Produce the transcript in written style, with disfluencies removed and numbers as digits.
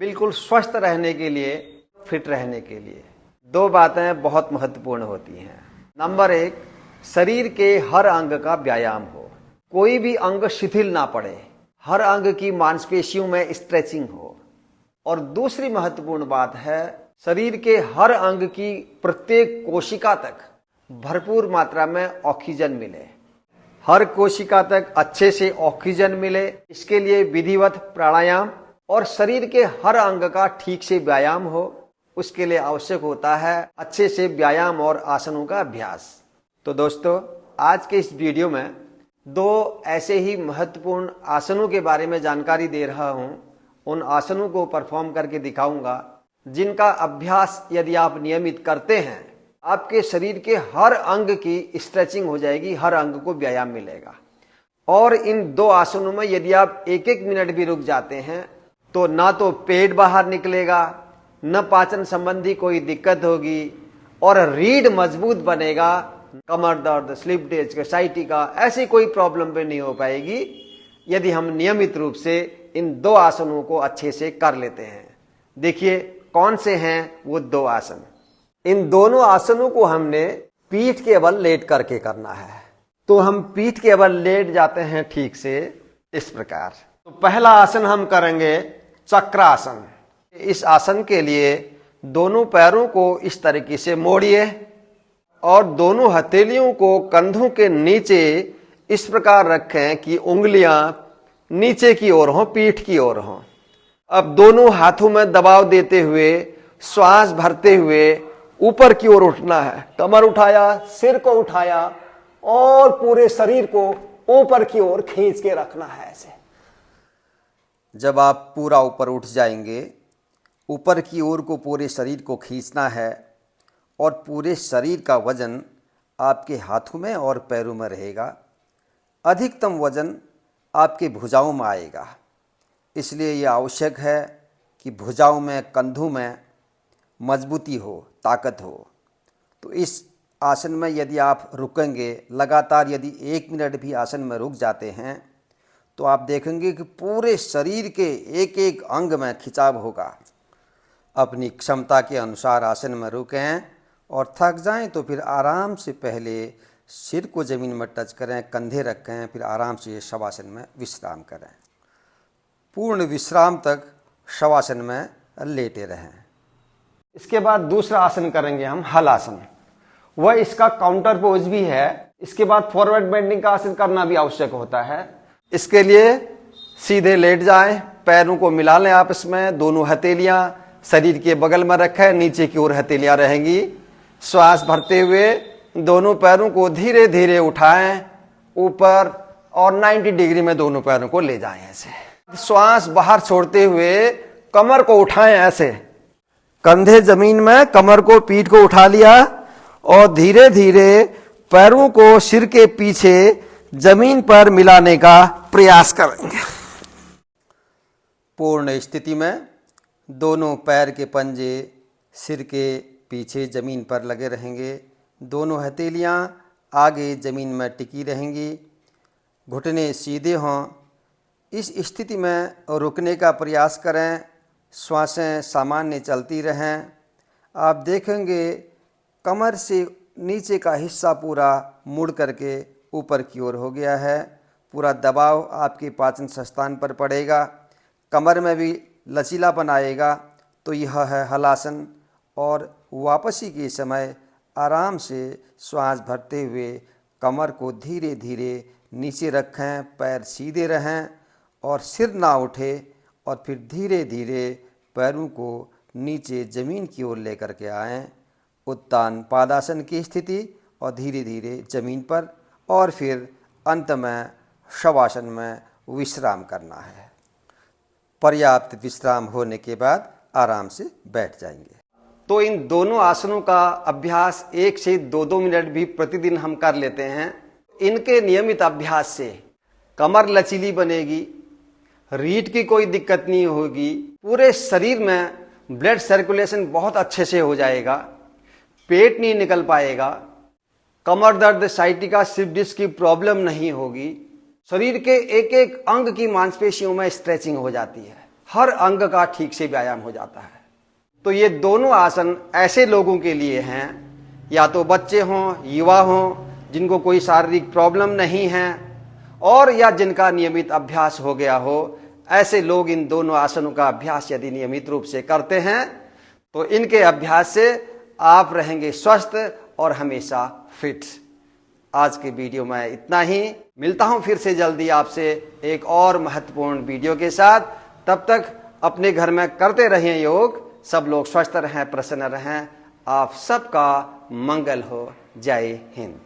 बिल्कुल स्वस्थ रहने के लिए, फिट रहने के लिए दो बातें बहुत महत्वपूर्ण होती हैं। नंबर एक, शरीर के हर अंग का व्यायाम हो, कोई भी अंग शिथिल ना पड़े, हर अंग की मांसपेशियों में स्ट्रेचिंग हो। और दूसरी महत्वपूर्ण बात है, शरीर के हर अंग की प्रत्येक कोशिका तक भरपूर मात्रा में ऑक्सीजन मिले, हर कोशिका तक अच्छे से ऑक्सीजन मिले। इसके लिए विधिवत प्राणायाम और शरीर के हर अंग का ठीक से व्यायाम हो, उसके लिए आवश्यक होता है अच्छे से व्यायाम और आसनों का अभ्यास। तो दोस्तों, आज के इस वीडियो में दो ऐसे ही महत्वपूर्ण आसनों के बारे में जानकारी दे रहा हूं। उन आसनों को परफॉर्म करके दिखाऊंगा, जिनका अभ्यास यदि आप नियमित करते हैं, आपके शरीर के हर अंग की स्ट्रेचिंग हो जाएगी, हर अंग को व्यायाम मिलेगा। और इन दो आसनों में यदि आप एक एक मिनट भी रुक जाते हैं तो ना तो पेट बाहर निकलेगा, न पाचन संबंधी कोई दिक्कत होगी, और रीढ़ मजबूत बनेगा। कमर दर्द, स्लिप डिस्क, साइटिका ऐसी कोई प्रॉब्लम भी नहीं हो पाएगी यदि हम नियमित रूप से इन दो आसनों को अच्छे से कर लेते हैं। देखिए कौन से हैं वो दो आसन। इन दोनों आसनों को हमने पीठ के बल लेट करके करना है। तो हम पीठ के बल लेट जाते हैं ठीक से इस प्रकार। तो पहला आसन हम करेंगे चक्रासन। इस आसन के लिए दोनों पैरों को इस तरीके से मोड़िए और दोनों हथेलियों को कंधों के नीचे इस प्रकार रखें कि उंगलियां नीचे की ओर हों, पीठ की ओर हों। अब दोनों हाथों में दबाव देते हुए, श्वास भरते हुए ऊपर की ओर उठना है। कमर उठाया, सिर को उठाया और पूरे शरीर को ऊपर की ओर खींच के रखना है ऐसे। जब आप पूरा ऊपर उठ जाएंगे, ऊपर की ओर को पूरे शरीर को खींचना है और पूरे शरीर का वजन आपके हाथों में और पैरों में रहेगा। अधिकतम वजन आपके भुजाओं में आएगा, इसलिए यह आवश्यक है कि भुजाओं में, कंधों में मजबूती हो, ताकत हो। तो इस आसन में यदि आप रुकेंगे लगातार, यदि 1 मिनट भी आसन में रुक जाते हैं तो आप देखेंगे कि पूरे शरीर के एक एक अंग में खिंचाव होगा। अपनी क्षमता के अनुसार आसन में रुकें और थक जाएं तो फिर आराम से पहले सिर को ज़मीन में टच करें, कंधे रखें, फिर आराम से शवासन में विश्राम करें। पूर्ण विश्राम तक शवासन में लेटे रहें। इसके बाद दूसरा आसन करेंगे हम हलासन। वह इसका काउंटर पोज भी है। इसके बाद फॉरवर्ड बेंडिंग का आसन करना भी आवश्यक होता है। इसके लिए सीधे लेट जाएं, पैरों को मिला लें आपस में, दोनों हथेलियां शरीर के बगल में रखें, नीचे की ओर हथेलियां रहेंगी। श्वास भरते हुए दोनों पैरों को धीरे धीरे उठाएं ऊपर और 90 डिग्री में दोनों पैरों को ले जाएं ऐसे। श्वास बाहर छोड़ते हुए कमर को उठाएं ऐसे, कंधे जमीन में, कमर को, पीठ को उठा लिया और धीरे धीरे पैरों को सिर के पीछे जमीन पर मिलाने का प्रयास करेंगे। पूर्ण स्थिति में दोनों पैर के पंजे सिर के पीछे जमीन पर लगे रहेंगे। दोनों हथेलियां आगे जमीन में टिकी रहेंगी, घुटने सीधे हों। इस स्थिति में रुकने का प्रयास करें, श्वासें सामान्य चलती रहें। आप देखेंगे कमर से नीचे का हिस्सा पूरा मुड़ करके ऊपर की ओर हो गया है। पूरा दबाव आपके पाचन स्थान पर पड़ेगा, कमर में भी लचीलापन आएगा। तो यह है हलासन। और वापसी के समय आराम से श्वास भरते हुए कमर को धीरे धीरे नीचे रखें, पैर सीधे रहें और सिर ना उठे, और फिर धीरे धीरे पैरों को नीचे ज़मीन की ओर लेकर के आएँ। उत्तान पादासन की स्थिति और धीरे धीरे ज़मीन पर, और फिर अंत में शवासन में विश्राम करना है। पर्याप्त विश्राम होने के बाद आराम से बैठ जाएंगे। तो इन दोनों आसनों का अभ्यास 1 से 2-2 मिनट भी प्रतिदिन हम कर लेते हैं। इनके नियमित अभ्यास से कमर लचीली बनेगी, रीढ़ की कोई दिक्कत नहीं होगी, पूरे शरीर में ब्लड सर्कुलेशन बहुत अच्छे से हो जाएगा, पेट नहीं निकल पाएगा, कमर दर्द, साइटिका, स्लिप डिस्क की प्रॉब्लम नहीं होगी, शरीर के एक एक अंग की मांसपेशियों में स्ट्रेचिंग हो जाती है। हर अंग का ठीक से व्यायाम हो जाता है। तो ये दोनों आसन ऐसे लोगों के लिए हैं, या तो बच्चे हों, युवा हों, जिनको कोई शारीरिक प्रॉब्लम नहीं है, और या जिनका नियमित अभ्यास हो गया हो। ऐसे लोग इन दोनों आसनों का अभ्यास यदि नियमित रूप से करते हैं तो इनके अभ्यास से आप रहेंगे स्वस्थ और हमेशा फिट। आज के वीडियो में इतना ही। मिलता हूं फिर से जल्दी आपसे एक और महत्वपूर्ण वीडियो के साथ। तब तक अपने घर में करते रहें योग। सब लोग स्वस्थ रहें, प्रसन्न रहें। आप सबका मंगल हो। जय हिंद।